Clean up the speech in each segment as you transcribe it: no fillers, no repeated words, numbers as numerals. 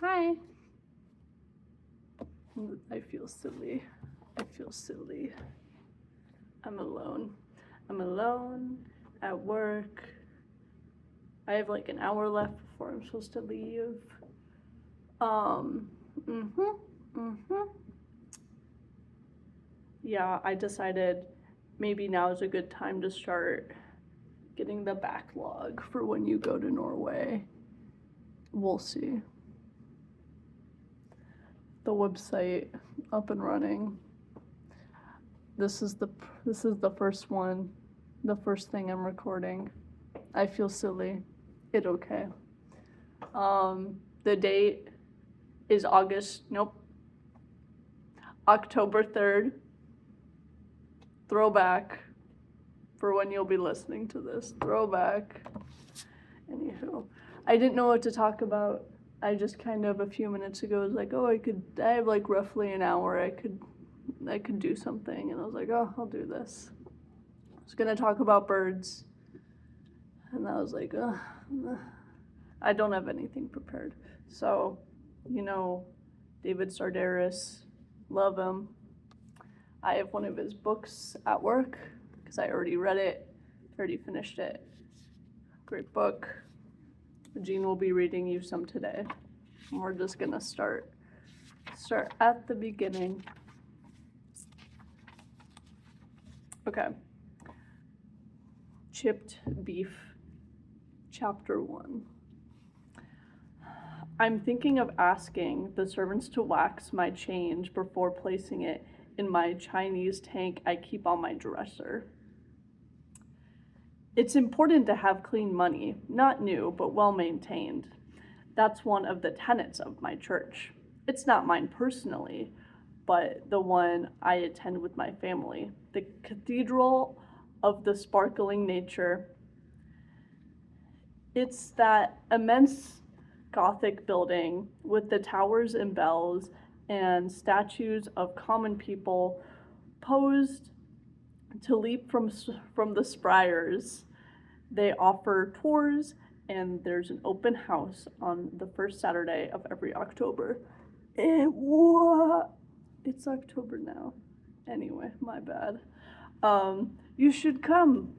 Hi. I feel silly. I feel silly. I'm alone. I'm alone at work. I have like an hour left before I'm supposed to leave. Um, Yeah, I decided maybe now is a good time to start getting the backlog for when you go to Norway. We'll see. The website up and running. This is the first one, the first thing I'm recording. I feel silly. It okay. The date is October 3rd. Throwback for when you'll be listening to this. Throwback. Anywho, I didn't know what to talk about. I just kind of a few minutes ago was like, I have like roughly an hour. I could do something, and I was like, oh, I'll do this. I was gonna talk about birds, and I was like, I don't have anything prepared. So, David Sardaris, love him. I have one of his books at work because I already read it, already finished it. Great book. Jean will be reading you some today. And we're just gonna start at the beginning. Okay. Chipped beef, chapter 1. I'm thinking of asking the servants to wax my change before placing it in my Chinese tank I keep on my dresser. It's important to have clean money, not new, but well maintained. That's one of the tenets of my church. It's not mine personally, but the one I attend with my family. The Cathedral of the Sparkling Nature. It's that immense Gothic building with the towers and bells and statues of common people posed to leap from the spires. They offer tours, and there's an open house on the first Saturday of every October. What? It's October now. Anyway, my bad. You should come.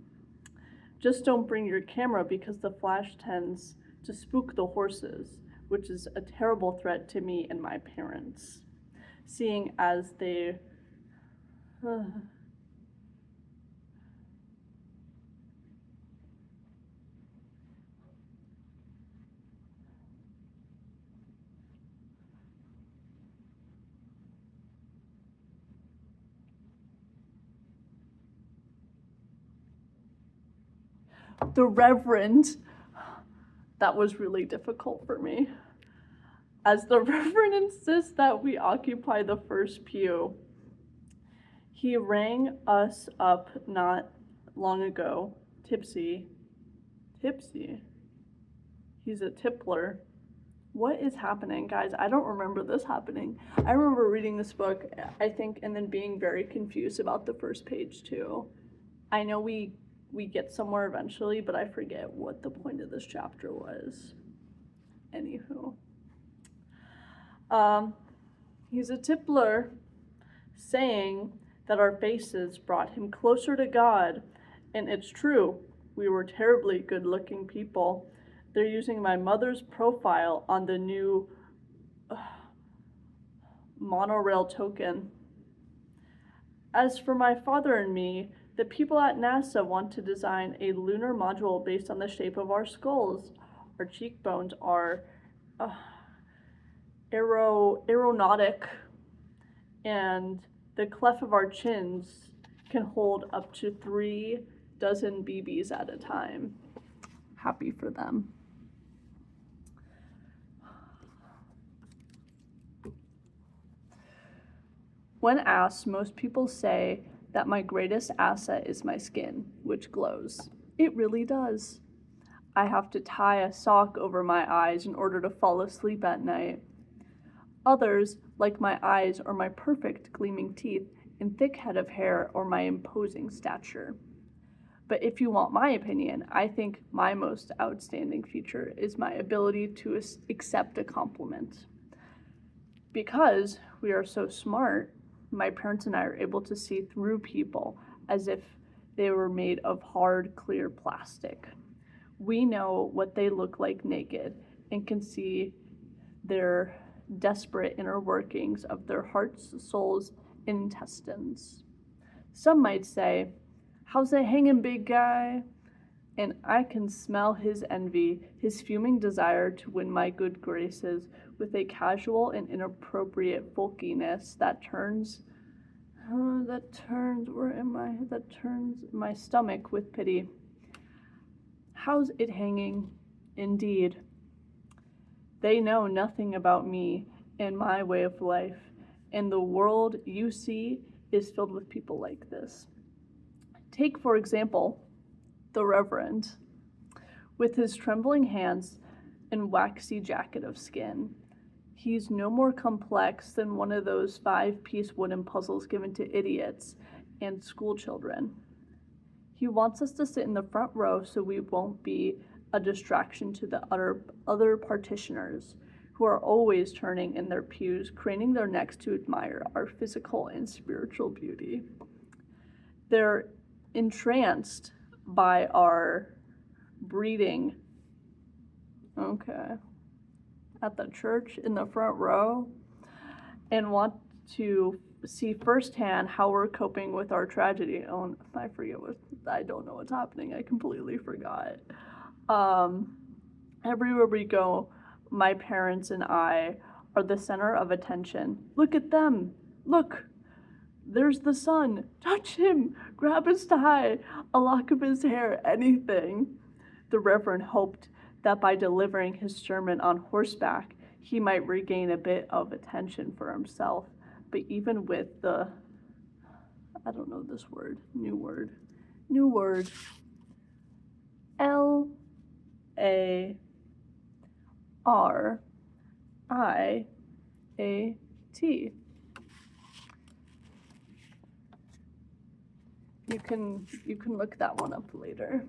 Just don't bring your camera because the flash tends to spook the horses, which is a terrible threat to me and my parents, seeing as they the Reverend. That was really difficult for me. As the Reverend insists that we occupy the first pew, he rang us up not long ago, tipsy. He's a tippler. What is happening, guys? I don't remember this happening. I remember reading this book, I think, and then being very confused about the first page too. I know we get somewhere eventually, but I forget what the point of this chapter was. Anywho. He's a tippler, saying that our faces brought him closer to God, and it's true, we were terribly good-looking people. They're using my mother's profile on the new monorail token. As for my father and me, the people at NASA want to design a lunar module based on the shape of our skulls. Our cheekbones are aeronautic, and the cleft of our chins can hold up to 3 dozen BBs at a time. Happy for them. When asked, most people say that my greatest asset is my skin, which glows. It really does. I have to tie a sock over my eyes in order to fall asleep at night. Others like my eyes or my perfect gleaming teeth and thick head of hair or my imposing stature. But if you want my opinion, I think my most outstanding feature is my ability to accept a compliment. Because we are so smart, my parents and I are able to see through people as if they were made of hard, clear plastic. We know what they look like naked and can see their desperate inner workings of their hearts, souls, and intestines. Some might say, "How's it hanging, big guy?" And I can smell his envy, his fuming desire to win my good graces with a casual and inappropriate folkiness that turns my stomach with pity. How's it hanging? Indeed. They know nothing about me and my way of life, and the world you see is filled with people like this. Take, for example, the Reverend, with his trembling hands and waxy jacket of skin. He's no more complex than one of those 5-piece wooden puzzles given to idiots and school children. He wants us to sit in the front row so we won't be a distraction to the other participants who are always turning in their pews, craning their necks to admire our physical and spiritual beauty. They're entranced by our breeding. Okay. At the church in the front row, and want to see firsthand how we're coping with our tragedy. Oh, I don't know what's happening. I completely forgot. Everywhere we go, my parents and I are the center of attention. Look at them. Look. There's the sun. Touch him. Grab his tie, a lock of his hair, anything. The Reverend hoped that by delivering his sermon on horseback, he might regain a bit of attention for himself. But even with the, I don't know this word, new word, L-A-R-I-A-T. You can look that one up later.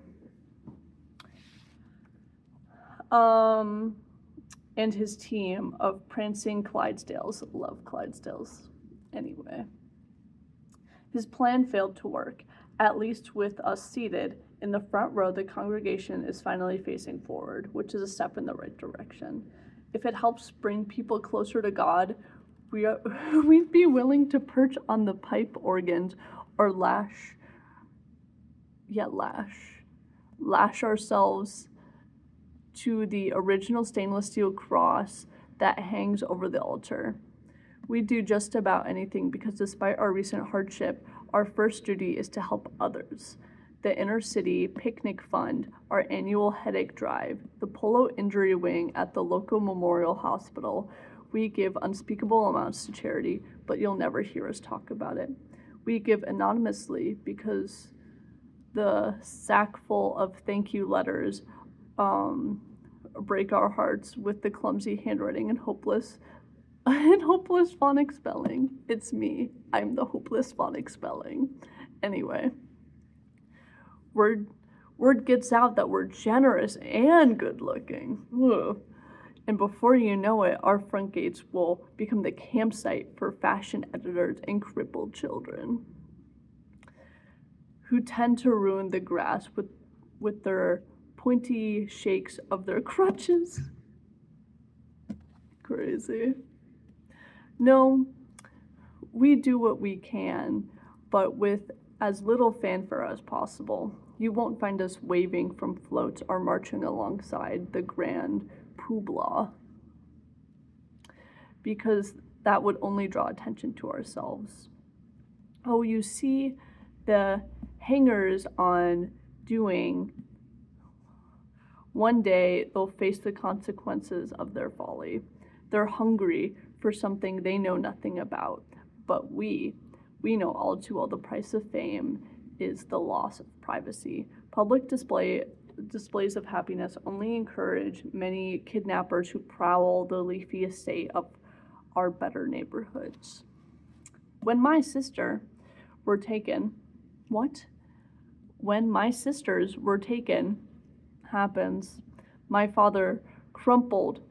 And his team of prancing Clydesdales. Love Clydesdales. Anyway. His plan failed to work. At least with us seated in the front row, the congregation is finally facing forward, which is a step in the right direction. If it helps bring people closer to God, we'd be willing to perch on the pipe organs or lash ourselves to the original stainless steel cross that hangs over the altar. We do just about anything because despite our recent hardship, our first duty is to help others. The Inner City Picnic Fund, our annual headache drive, the polo injury wing at the local Memorial Hospital. We give unspeakable amounts to charity, but you'll never hear us talk about it. We give anonymously because the sack full of thank you letters break our hearts with the clumsy handwriting and hopeless phonic spelling. It's me. I'm the hopeless phonic spelling. Anyway, word gets out that we're generous and good looking. Ugh. And before you know it, our front gates will become the campsite for fashion editors and crippled children who tend to ruin the grass with their pointy shakes of their crutches. Crazy. No, we do what we can, but with as little fanfare as possible. You won't find us waving from floats or marching alongside the grand pooblah, because that would only draw attention to ourselves. Oh, you see the hangers on doing. One day they'll face the consequences of their folly. They're hungry for something they know nothing about, but we know all too well the price of fame is the loss of privacy. Public displays of happiness only encourage many kidnappers who prowl the leafy estate of our better neighborhoods. When my sister were taken, what? When my sisters were taken, happens, my father crumpled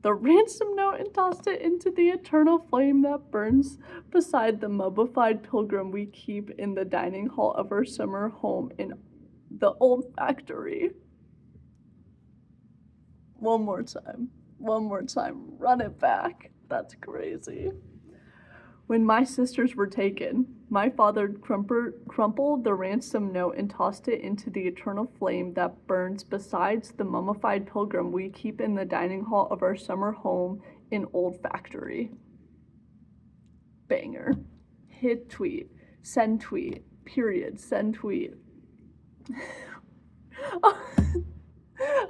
the ransom note and tossed it into the eternal flame that burns beside the mummified pilgrim we keep in the dining hall of our summer home in the old factory. One more time. Run it back. That's crazy. When my sisters were taken, my father crumpled the ransom note and tossed it into the eternal flame that burns beside the mummified pilgrim we keep in the dining hall of our summer home in old factory. Banger. Hit tweet. Send tweet. Period. Send tweet.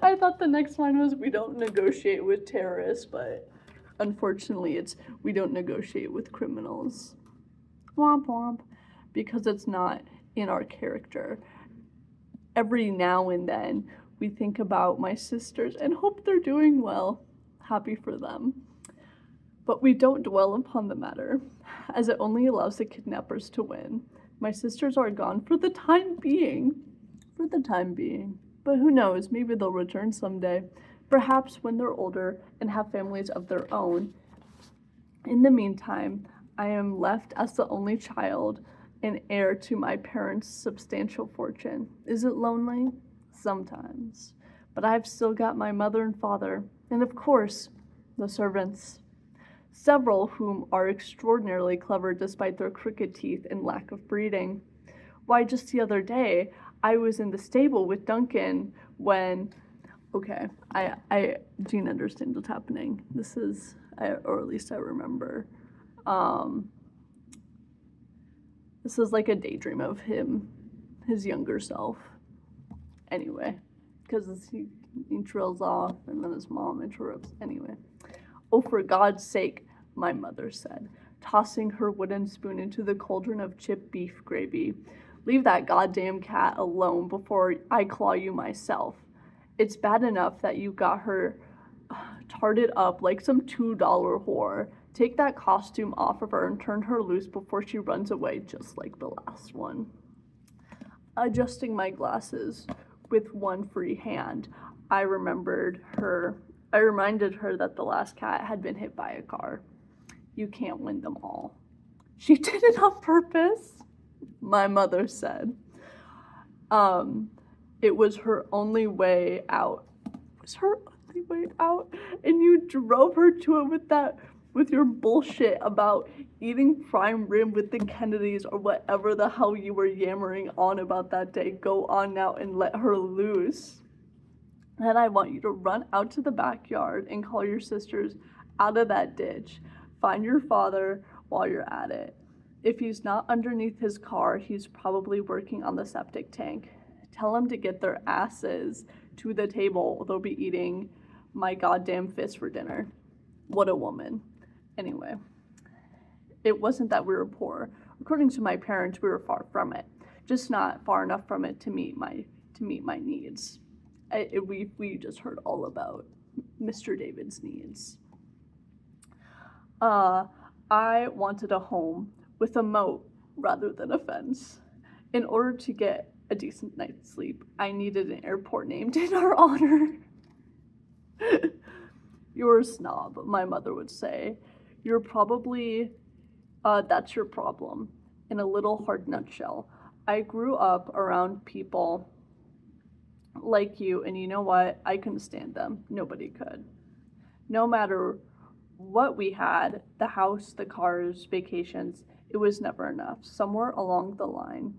I thought the next line was, we don't negotiate with terrorists, but unfortunately it's, we don't negotiate with criminals. Womp womp. Because it's not in our character. Every now and then we think about my sisters and hope they're doing well. Happy for them. But we don't dwell upon the matter, as it only allows the kidnappers to win. My sisters are gone for the time being. But who knows, maybe they'll return someday. Perhaps when they're older and have families of their own. In the meantime, I am left as the only child and heir to my parents' substantial fortune. Is it lonely? Sometimes. But I've still got my mother and father, and of course, the servants. Several whom are extraordinarily clever despite their crooked teeth and lack of breeding. Why, just the other day, I was in the stable with Duncan when, okay, I Jean understands what's happening. This is, or at least I remember. This is like a daydream of him, his younger self. Anyway, because he trails off and then his mom interrupts. Anyway. Oh, for God's sake, my mother said, tossing her wooden spoon into the cauldron of chipped beef gravy. Leave that goddamn cat alone before I claw you myself. It's bad enough that you got her tarted up like some $2 whore. Take that costume off of her and turn her loose before she runs away just like the last one. Adjusting my glasses with one free hand, I reminded her that the last cat had been hit by a car. You can't win them all. She did it on purpose, my mother said. It was her only way out. And you drove her to it with your bullshit about eating prime rib with the Kennedys or whatever the hell you were yammering on about that day. Go on now and let her loose. And I want you to run out to the backyard and call your sisters out of that ditch. Find your father while you're at it. If he's not underneath his car, he's probably working on the septic tank. Tell him to get their asses to the table. They'll be eating my goddamn fist for dinner. What a woman. Anyway, it wasn't that we were poor. According to my parents, we were far from it. Just not far enough from it to meet my needs. We just heard all about Mr. David's needs. I wanted a home with a moat rather than a fence. In order to get a decent night's sleep, I needed an airport named in our honor. You're a snob, my mother would say. You're probably, that's your problem. In a little hard nutshell, I grew up around people like you, and you know what? I couldn't stand them. Nobody could. No matter what we had, the house, the cars, vacations, it was never enough. Somewhere along the line,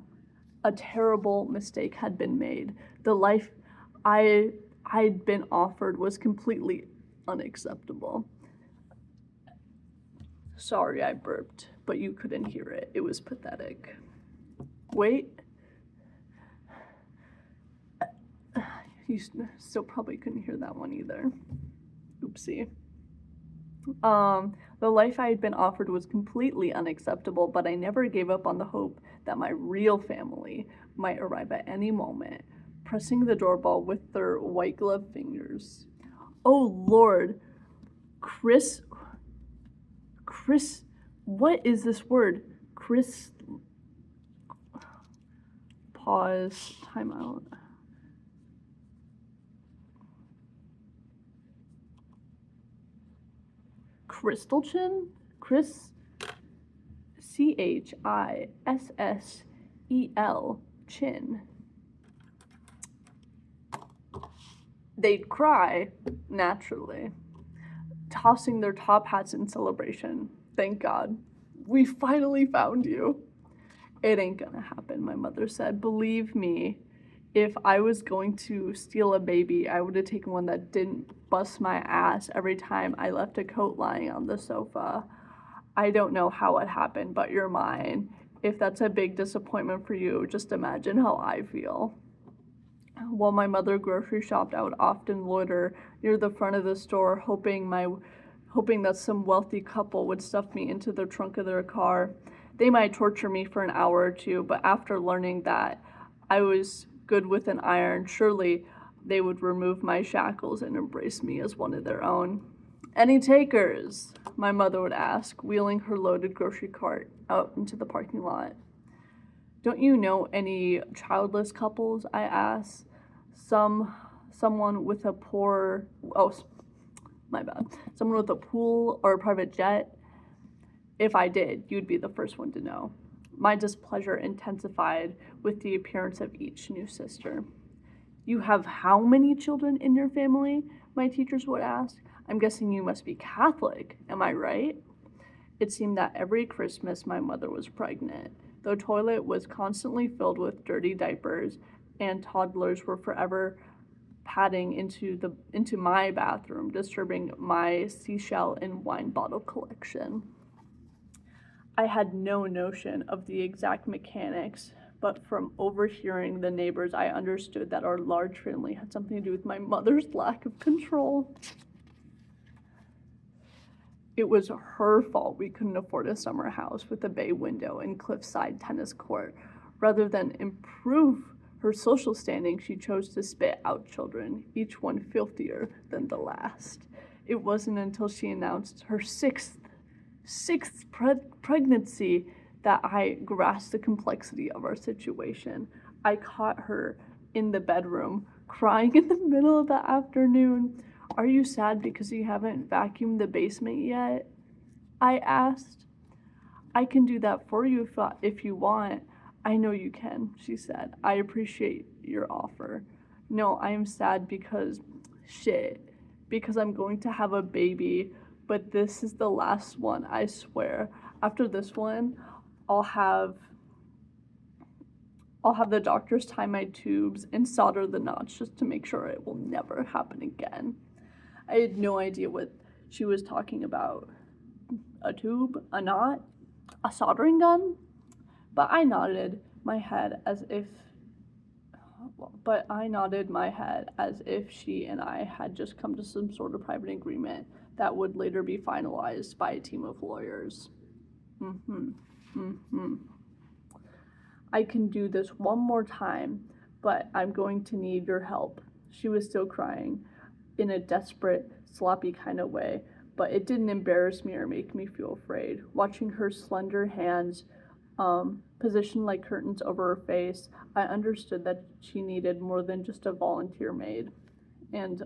a terrible mistake had been made. The life I'd been offered was completely unacceptable. Sorry I burped, but you couldn't hear it. It was pathetic. Wait. You still probably couldn't hear that one either. Oopsie. The life I had been offered was completely unacceptable, but I never gave up on the hope that my real family might arrive at any moment, pressing the doorbell with their white gloved fingers. Oh Lord, Chris, what is this word? pause, time out. Crystal chin? Chissel, chin. They'd cry, naturally, tossing their top hats in celebration. Thank God. We finally found you. It ain't gonna happen, my mother said. Believe me, if I was going to steal a baby, I would have taken one that didn't bust my ass every time I left a coat lying on the sofa. I don't know how it happened, but you're mine. If that's a big disappointment for you, just imagine how I feel. While my mother grocery shopped, I would often loiter near the front of the store, hoping that some wealthy couple would stuff me into the trunk of their car. They might torture me for an hour or two, but after learning that I was good with an iron, surely they would remove my shackles and embrace me as one of their own. Any takers? My mother would ask, wheeling her loaded grocery cart out into the parking lot. Don't you know any childless couples? I asked. Someone with a pool or a private jet? If I did, you'd be the first one to know. My displeasure intensified with the appearance of each new sister. You have how many children in your family? My teachers would ask. I'm guessing you must be Catholic, am I right? It seemed that every Christmas my mother was pregnant. The toilet was constantly filled with dirty diapers, and toddlers were forever padding into my bathroom, disturbing my seashell and wine bottle collection. I had no notion of the exact mechanics, but from overhearing the neighbors, I understood that our large family had something to do with my mother's lack of control. It was her fault we couldn't afford a summer house with a bay window and cliffside tennis court. Rather than improve her social standing, she chose to spit out children, each one filthier than the last. It wasn't until she announced her sixth pregnancy that I grasped the complexity of our situation. I caught her in the bedroom, crying in the middle of the afternoon. Are you sad because you haven't vacuumed the basement yet? I asked. I can do that for you if you want. I know you can, she said. I appreciate your offer. No, I am sad because I'm going to have a baby, but this is the last one, I swear. After this one, I'll have the doctors tie my tubes and solder the knots just to make sure it will never happen again. I had no idea what she was talking about. A tube? A knot? A soldering gun? But I nodded my head as if she and I had just come to some sort of private agreement that would later be finalized by a team of lawyers. I can do this one more time, but I'm going to need your help. She was still crying in a desperate, sloppy kind of way, but it didn't embarrass me or make me feel afraid. Watching her slender hands positioned like curtains over her face, I understood that she needed more than just a volunteer maid. And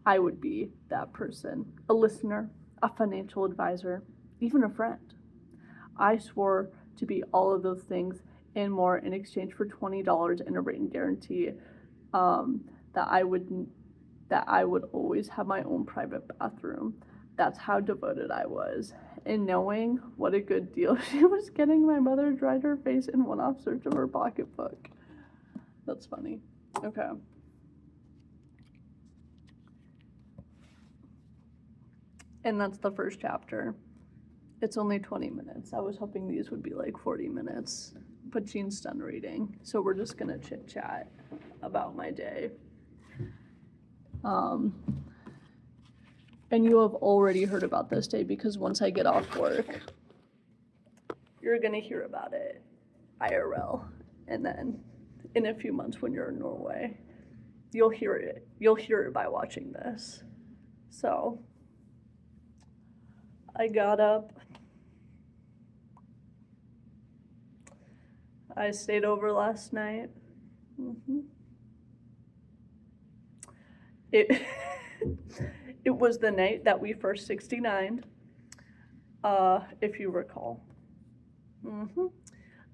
I would be that person, a listener, a financial advisor, even a friend. I swore to be all of those things and more in exchange for $20 and a written guarantee that I would always have my own private bathroom. That's how devoted I was. And knowing what a good deal she was getting, my mother dried her face and went off search of her pocketbook. That's funny. Okay. And that's the first chapter. It's only 20 minutes. I was hoping these would be like 40 minutes, but Jean's done reading, so we're just gonna chit chat about my day. And you have already heard about this day because once I get off work, you're gonna hear about it IRL. And then in a few months when you're in Norway, you'll hear it. You'll hear it by watching this. So I got up. I stayed over last night. It it was the night that we first 69'd, if you recall.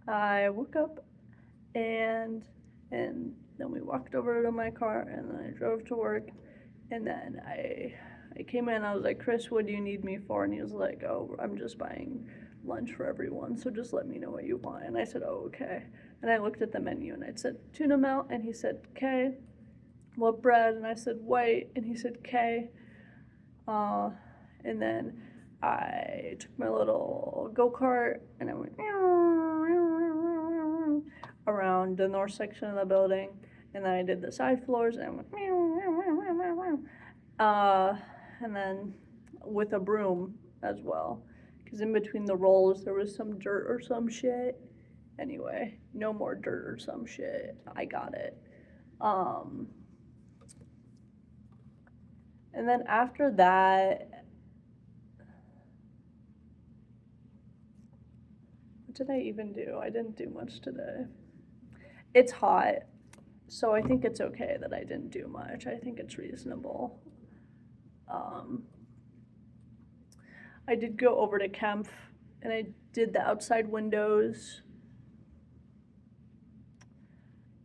I woke up and then we walked over to my car and then I drove to work, and then I came in. I was like, Chris, what do you need me for? And he was like, oh, I'm just buying lunch for everyone, so just let me know what you want. And I said, oh, okay. And I looked at the menu and I said, tuna melt, and he said, okay. What bread? And I said, white, and he said, okay. And then I took my little go-kart and I went around the north section of the building, and then I did the side floors and I went and then with a broom as well, because in between the rolls there was some dirt or some shit. Anyway, no more dirt or some shit. I got it. And then after that, what did I even do? I didn't do much today. It's hot, so I think it's okay that I didn't do much. I think it's reasonable. I did go over to Kempf and I did the outside windows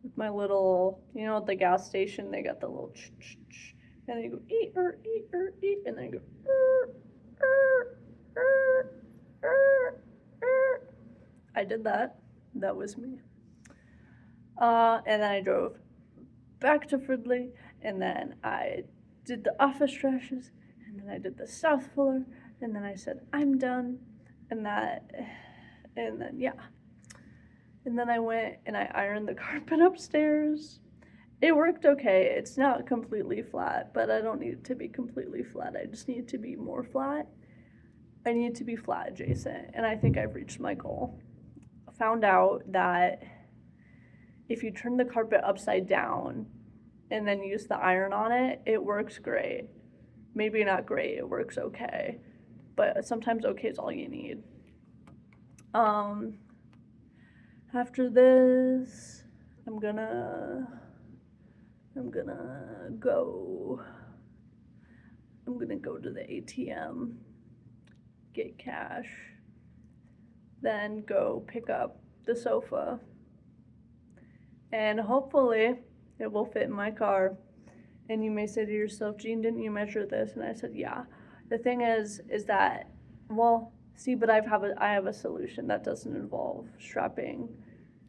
with my little, you know, at the gas station, they got the little and they go eat, and then I go I did that. That was me. And then I drove back to Fridley, and then I did the office trashes, and then I did the south floor, and then I said, I'm done, and then, yeah. And then I went and I ironed the carpet upstairs. It worked okay. It's not completely flat, but I don't need it to be completely flat. I just need it to be more flat. I need it to be flat adjacent, and I think I've reached my goal. I found out that if you turn the carpet upside down and then use the iron on it, it works great. Maybe not great, it works okay. But sometimes okay is all you need. After this, I'm gonna go to the ATM, get cash, then go pick up the sofa, and hopefully it will fit in my car. And you may say to yourself, Jean, didn't you measure this? And I said, yeah. The thing is that, well, see, but I have a solution that doesn't involve strapping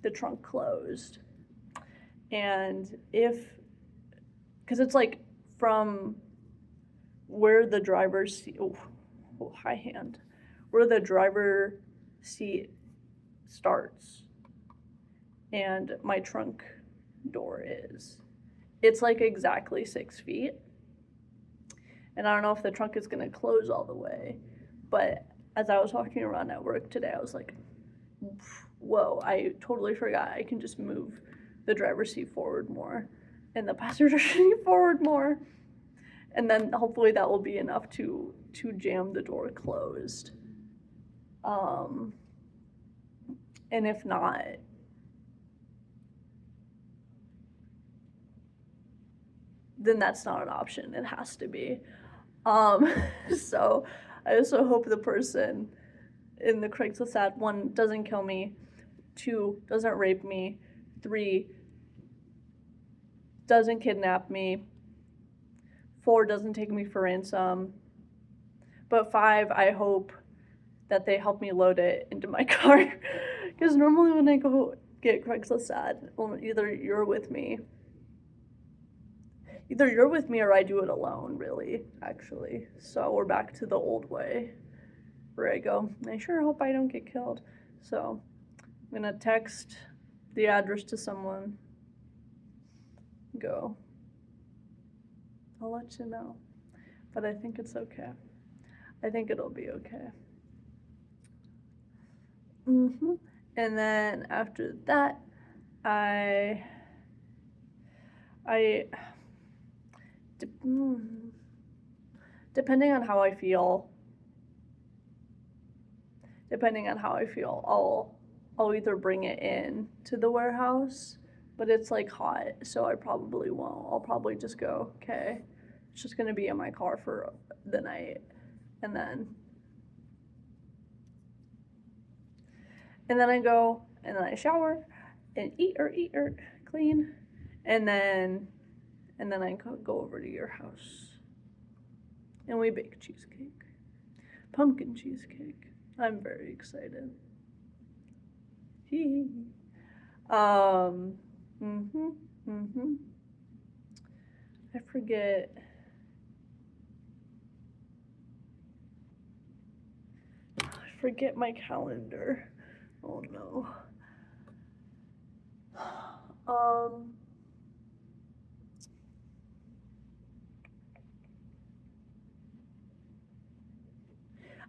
the trunk closed. And because it's like from where the driver's seat, high hand, where the driver seat starts and my trunk door is, it's like exactly 6 feet. And I don't know if the trunk is gonna close all the way, but as I was walking around at work today, I was like, whoa, I totally forgot I can just move the driver's seat forward more and the passenger seat forward more. And then hopefully that will be enough to jam the door closed. And if not, then that's not an option. It has to be. So I also hope the person in the Craigslist ad, 1, doesn't kill me, 2, doesn't rape me, 3, doesn't kidnap me, 4, doesn't take me for ransom, but 5, I hope that they help me load it into my car. Because normally when I go get Craigslist ad, well, either you're with me or I do it alone, really, actually. So we're back to the old way where I go, I sure hope I don't get killed. So I'm gonna text the address to someone, go, I'll let you know. But I think it's okay. I think it'll be okay. And then after that, depending on how I feel, I'll either bring it in to the warehouse, but it's like hot, so I probably won't. I'll probably just go, okay, it's just gonna be in my car for the night, and then I go, and then I shower, and eat or clean, and then I go over to your house, and we bake cheesecake, pumpkin cheesecake. I'm very excited. Hee. I forget my calendar. Oh no.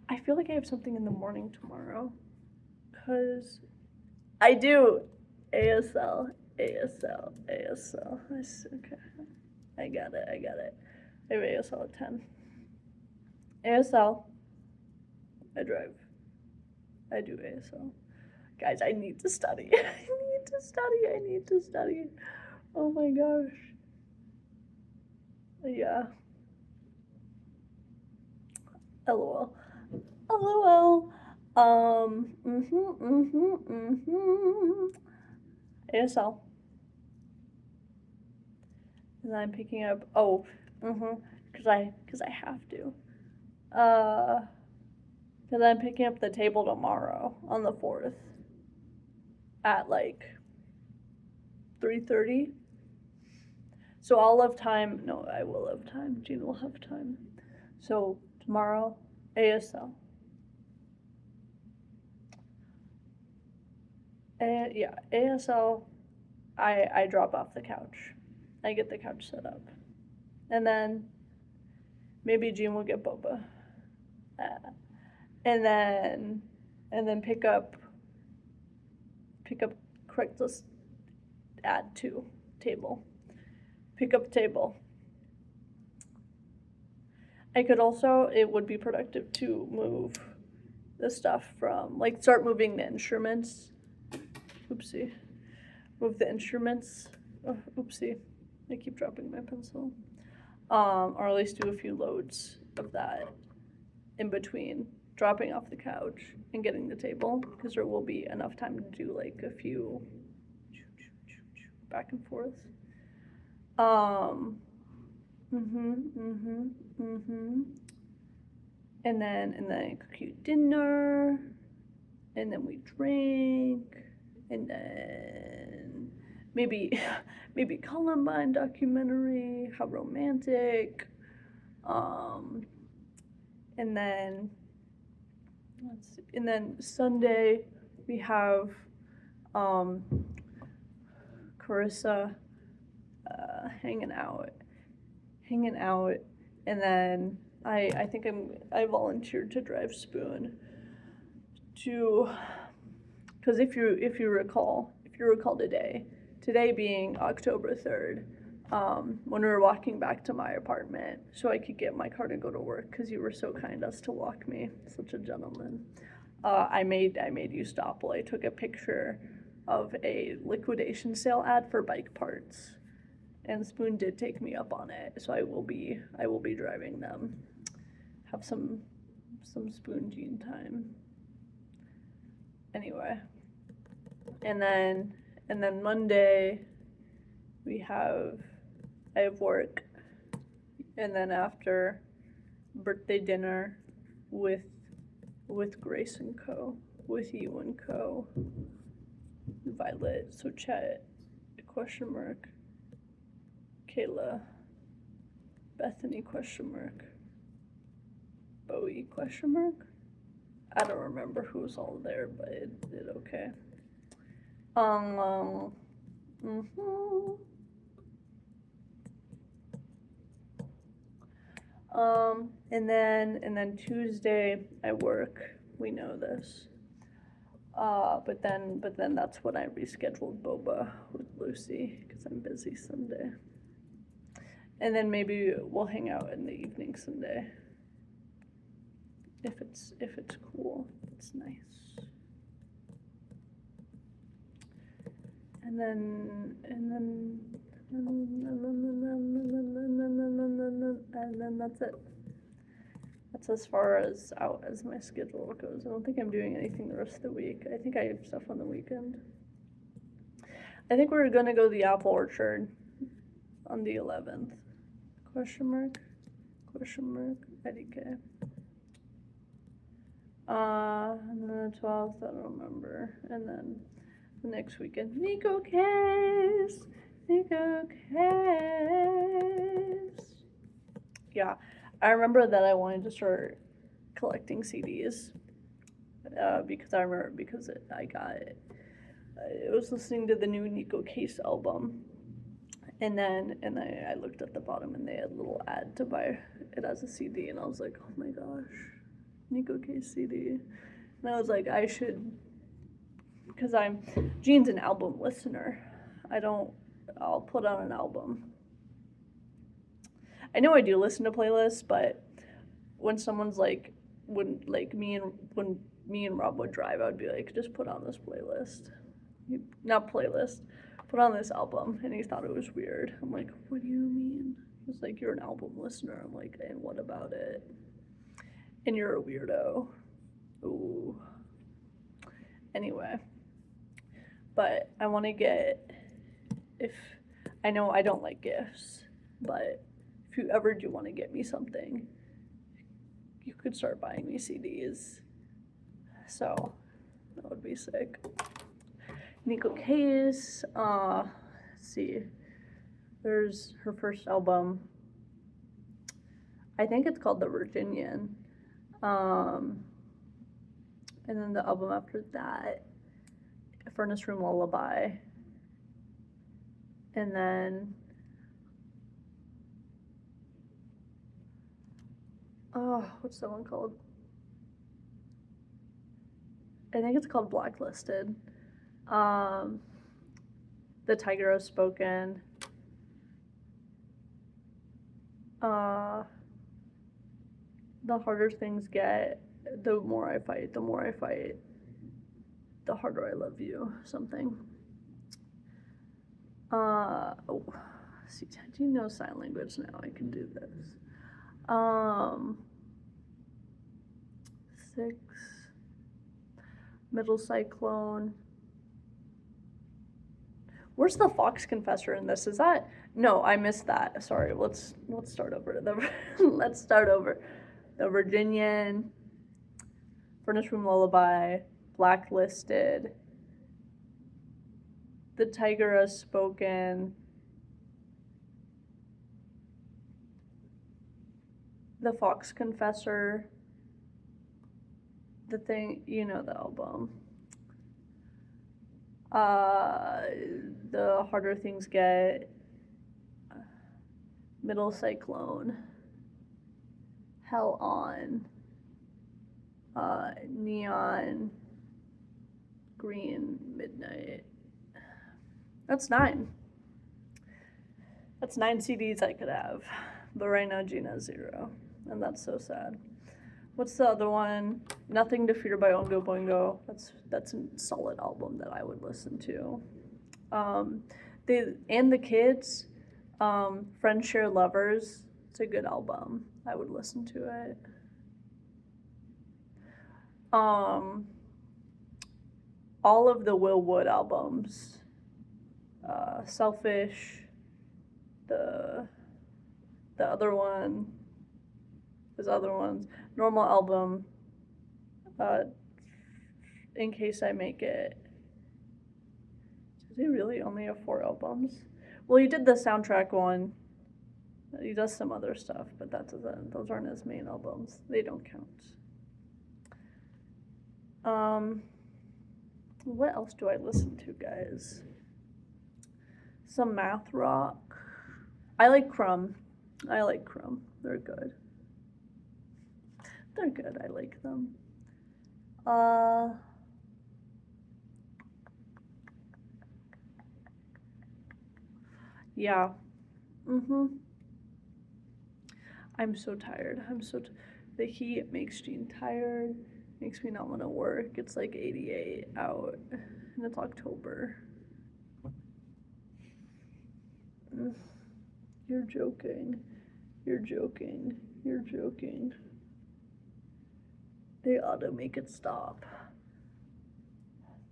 I feel like I have something in the morning tomorrow, cause I do. ASL. Okay, I got it. I have ASL at 10. ASL. I drive. I do ASL. Guys, I need to study. I need to study. Oh my gosh. Yeah. LOL. ASL. And I'm picking up, because I have to. Because I'm picking up the table tomorrow on the 4th at like 3:30. So I'll have time. No, I will have time. Gina will have time. So tomorrow, ASL. ASL, I drop off the couch. I get the couch set up. And then maybe Jean will get boba. And then pick up Craigslist add to table. Pick up table. I could also, it would be productive to move the stuff from, like, start moving the instruments. Oopsie. Move the instruments. Oh, oopsie. I keep dropping my pencil. Or at least do a few loads of that in between dropping off the couch and getting the table, because there will be enough time to do like a few back and forth. And then I cook you dinner, and then we drink, and then maybe Columbine documentary, how romantic. And then Sunday we have Carissa hanging out, and then I think I volunteered to drive Spoon to, because if you recall today being October 3rd, when we were walking back to my apartment so I could get my car to go to work, because you were so kind as to walk me, such a gentleman. I made you stop while I took a picture of a liquidation sale ad for bike parts, and Spoon did take me up on it, so I will be driving them. Have some Spoon Jean time. Anyway, and then Monday I have work, and then after birthday dinner with Grace and Co, with you and Co, Violet, so Chet, ? Kayla, Bethany ? Bowie ? I don't remember who's all there, but it did okay. And then Tuesday I work. We know this. But then that's when I rescheduled boba with Lucy, because I'm busy Sunday. And then maybe we'll hang out in the evening Sunday. If it's cool, it's nice. and then that's it. That's as far as out as my schedule goes. I don't think I'm doing anything the rest of the week. I think I have stuff on the weekend. I think we're gonna go to the apple orchard on the 11th. Question mark? Eddie K. And then the 12th, I don't remember. And then the next weekend, Nico Case. Yeah, I remember that I wanted to start collecting CDs because I was listening to the new Nico Case album, and I looked at the bottom and they had a little ad to buy it as a CD, and I was like, oh my gosh, Nico Case CD. And I was like, I should, because Gean's an album listener. I'll put on an album. I know I do listen to playlists, but when someone's like, when me and Rob would drive, I would be like, just put on this playlist. Not playlist, put on this album. And he thought it was weird. I'm like, what do you mean? He's like, you're an album listener. I'm like, and what about it? And you're a weirdo. Ooh. Anyway. But I want to get, I know I don't like gifts, but if you ever do want to get me something, you could start buying me CDs. So that would be sick. Nico Case, let's see. There's her first album. I think it's called The Virginian. And then the album after that, Furnace Room Lullaby. And then what's that one called? I think it's called Blacklisted. The Tiger Has Spoken. The harder things get, the more I fight, the harder I love you, something. See, do you know sign language now? I can do this. 6. Middle Cyclone. Where's the Fox Confessor in this? Is that? No, I missed that. Sorry. Let's start over. Let's start over. The Virginian, Furnace Room Lullaby, Blacklisted, The Tiger Has Spoken, The Fox Confessor, the thing, you know the album. The Harder Things Get, Middle Cyclone, Hell On, Neon, Green, Midnight. That's 9. That's 9 CDs I could have. But right now Gina has 0. And that's so sad. What's the other one? Nothing to Fear by Oingo Boingo. That's a solid album that I would listen to. The Kids, Friends Share Lovers. It's a good album. I would listen to it. All of the Will Wood albums. Selfish. The other one. There's other ones. Normal Album. In Case I Make It. Does he really only have 4 albums? Well, he did the soundtrack one. He does some other stuff, but those aren't his main albums. They don't count. What else do I listen to, guys? Some math rock. I like Crumb. They're good. I like them. Yeah. I'm so tired. The heat makes Jean tired. Makes me not want to work. It's like 88 out, and it's October. You're joking. You're joking. You're joking. They ought to make it stop.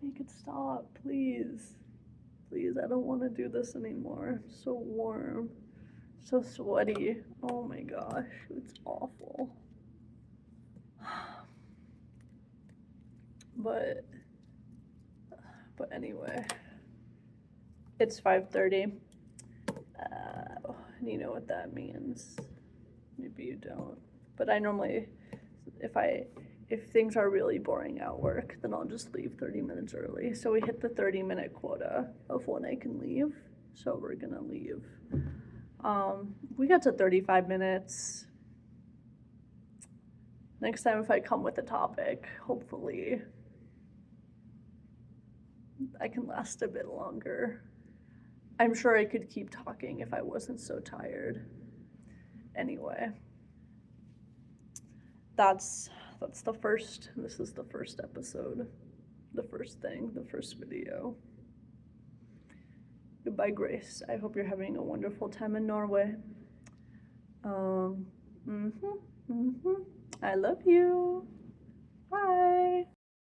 Make it stop, please. Please, I don't want to do this anymore. It's so warm. So sweaty. Oh my gosh, it's awful. But anyway, it's 5:30. And you know what that means. Maybe you don't. But I normally, if things are really boring at work, then I'll just leave 30 minutes early. So we hit the 30-minute quota of when I can leave. So we're gonna leave. We got to 35 minutes. Next time if I come with a topic, hopefully I can last a bit longer. I'm sure I could keep talking if I wasn't so tired. Anyway, this is the first episode, the first thing, the first video. Goodbye, Grace. I hope you're having a wonderful time in Norway. I love you. Bye.